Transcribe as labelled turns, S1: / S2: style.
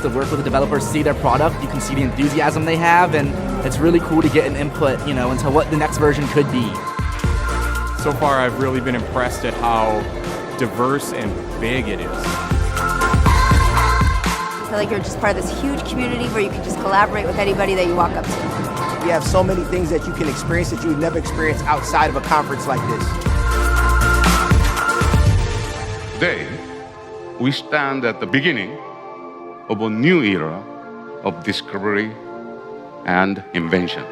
S1: to work with the developers, see their product, you can see the enthusiasm they have, and it's really cool to get an input, into what the next version could be.
S2: So far, I've really been impressed at how diverse and big it is.
S3: I feel like you're just part of this huge community where you can just collaborate with anybody that you walk up to.
S4: You have so many things that you can experience that you would never experience outside of a conference like this.
S5: Today, we stand at the beginning of a new era of discovery and invention.